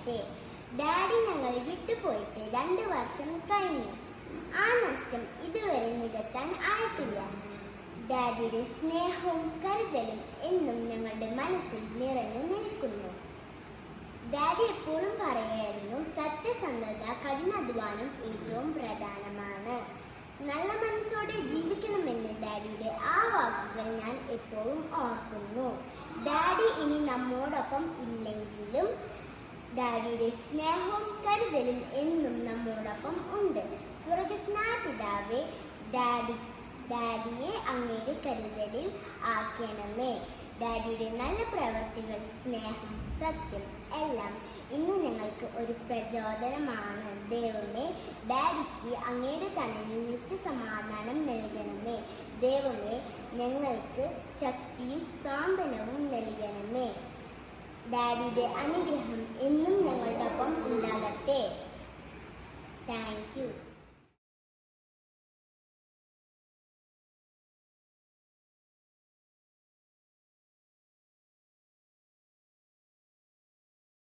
ഉണ്ടാകട്ടെ. ഡാഡി ഞങ്ങളെ വിട്ടുപോയിട്ട് 2 വർഷം കഴിഞ്ഞു. ആ നഷ്ടം ഇതുവരെ നികത്താൻ ആയിട്ടില്ല. ഡാഡിയുടെ സ്നേഹവും കരുതലും എന്നും ഞങ്ങളുടെ മനസ്സിൽ നിറഞ്ഞു നിൽക്കുന്നു. ഡാഡി എപ്പോഴും പറയായിരുന്നു, സത്യസന്ധത, കഠിനാധ്വാനം ഏറ്റവും പ്രധാനമാണ്. നല്ല മനസ്സോടെ ജീവിക്കണമെന്ന് ഡാഡിയുടെ ആ വാക്കുകൾ ഞാൻ എപ്പോഴും ഓർക്കുന്നു. ഡാഡി ഇനി നമ്മോടൊപ്പം ഇല്ലെങ്കിലും ഡാഡിയുടെ സ്നേഹവും കരുതലും എന്നും നമ്മോടൊപ്പം ഉണ്ട്. സ്വർഗ്ഗസ്നായ പിതാവേ, ഡാഡിയെ അങ്ങയുടെ കരുതലിൽ ആക്കണമേ. ഡാഡിയുടെ നല്ല പ്രവർത്തികൾ, സ്നേഹം, സത്യം എല്ലാം ഇന്ന് ഞങ്ങൾക്ക് ഒരു പ്രചോദനമാണ്. ദൈവമേ, ഡാഡിക്ക് അങ്ങയുടെ തണലിൽ നിത്യസമാധാനം നൽകണമേ. ദൈവമേ, ഞങ്ങൾക്ക് ശക്തിയും സാന്ത്വനവും നൽകണമേ. ഡാഡിയുടെ അനുഗ്രഹം എന്നും ഞങ്ങളുടെ ഒപ്പം ഉണ്ടാകട്ടെ. Thank you.